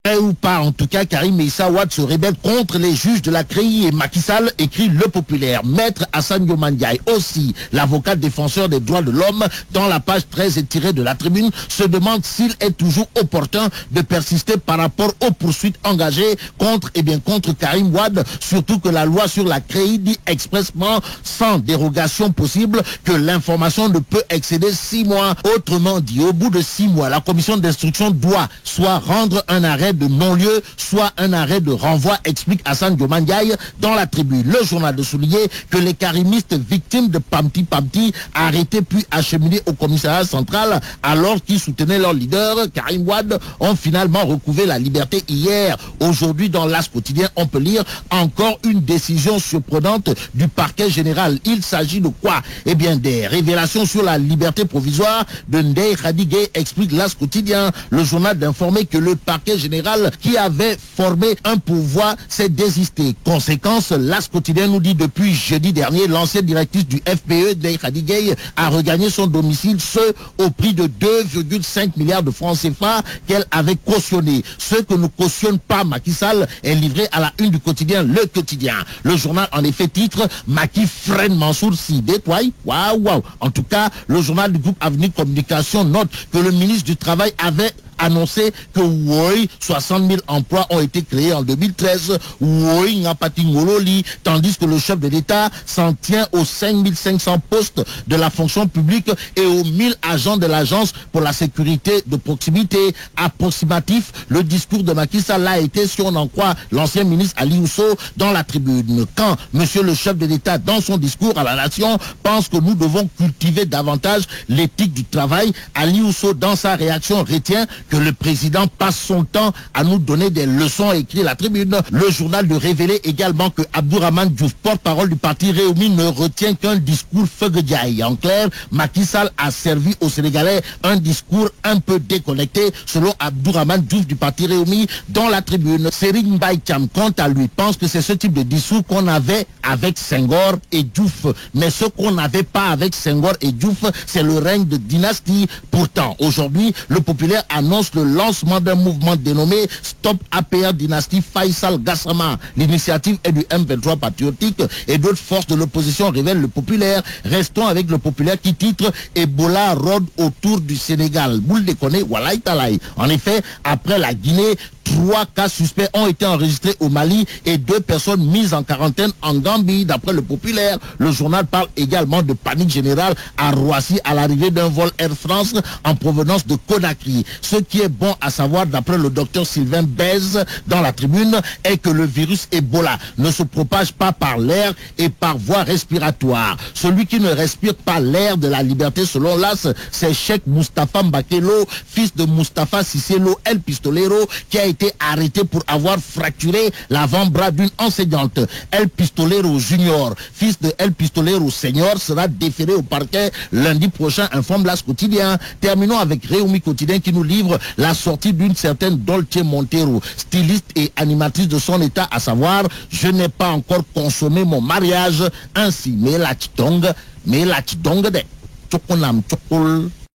Ou pas, en tout cas, Karim Meïssa Wade se rebelle contre les juges de la CREI et Macky Sall, écrit Le Populaire. Maître Hassan Diomandiaye, aussi l'avocat défenseur des droits de l'homme, dans la page 13 et tirée de la Tribune, se demande s'il est toujours opportun de persister par rapport aux poursuites engagées contre Karim Wade, surtout que la loi sur la CREI dit expressement, sans dérogation possible, que l'information ne peut excéder 6 mois. Autrement dit, au bout de 6 mois, la commission d'instruction doit soit rendre un arrêt de non-lieu, soit un arrêt de renvoi, explique Hassan Diomandiaye dans la Tribune. Le journal de souligner que les karimistes victimes de Pamti arrêtés puis acheminés au commissariat central alors qu'ils soutenaient leur leader, Karim Wade, ont finalement recouvré la liberté hier. Aujourd'hui, dans l'As quotidien, on peut lire encore une décision surprenante du parquet général. Il s'agit de quoi? Eh bien, des révélations sur la liberté provisoire de Ndeye Khady Gueye, explique l'As quotidien. Le journal d'informer que le parquet général qui avait formé un pouvoir s'est désisté. Conséquence, l'As quotidien nous dit depuis jeudi dernier, l'ancienne directrice du FPE, Ndeye Khady Gueye, a regagné son domicile, ce au prix de 2,5 milliards de francs CFA qu'elle avait cautionné. Ce que ne cautionne pas Macky Sall est livré à la une du quotidien Le Quotidien. Le journal en effet titre Macky freine Mansour Sy. Détoile. Waouh. En tout cas, le journal du groupe Avenir Communication note que le ministre du Travail avait annoncé que 60 000 emplois ont été créés en 2013, tandis que le chef de l'État s'en tient aux 5 500 postes de la fonction publique et aux 1000 agents de l'agence pour la sécurité de proximité. Approximatif, le discours de Macky Sall a été, si on en croit l'ancien ministre Ali Ousso dans la Tribune. Quand monsieur le chef de l'État, dans son discours à la nation, pense que nous devons cultiver davantage l'éthique du travail, Ali Ousso, dans sa réaction, retient que le président passe son temps à nous donner des leçons, écrit la Tribune. Le journal de révéler également que Abdourahmane Diouf, porte-parole du parti Réumi, ne retient qu'un discours feuguediaille. En clair, Macky Sall a servi aux Sénégalais un discours un peu déconnecté, selon Abdourahmane Diouf du parti Réumi dans la Tribune. Serigne Mbaye Thiam, quant à lui, pense que c'est ce type de discours qu'on avait avec Senghor et Diouf. Mais ce qu'on n'avait pas avec Senghor et Diouf, c'est le règne de dynastie. Pourtant, aujourd'hui, le populaire annonce le lancement d'un mouvement dénommé Stop APR Dynastie Faisal Gassama. L'initiative est du M23 patriotique et d'autres forces de l'opposition, révèle le populaire. Restons avec le populaire qui titre Ebola rôde autour du Sénégal. Boule déconner, walaï talaï. En effet, après la Guinée, 3 cas suspects ont été enregistrés au Mali et 2 personnes mises en quarantaine en Gambie, d'après le populaire. Le journal parle également de panique générale à Roissy à l'arrivée d'un vol Air France en provenance de Conakry. Ce qui est bon à savoir, d'après le docteur Sylvain Bèze dans la Tribune, est que le virus Ebola ne se propage pas par l'air et par voie respiratoire. Celui qui ne respire pas l'air de la liberté, selon l'AS, c'est Cheikh Moustapha Mbakelo, fils de Moustapha Cisselo El Pistolero, qui a été arrêté pour avoir fracturé l'avant-bras d'une enseignante. El Pistolero Junior, fils de El Pistolero Senior, sera déféré au parquet lundi prochain, informe l'As quotidien. Terminons avec Réumi quotidien qui nous livre la sortie d'une certaine Dolce Montero, styliste et animatrice de son état, à savoir « Je n'ai pas encore consommé mon mariage », ainsi « Mais la chidong de chokonam chokol ».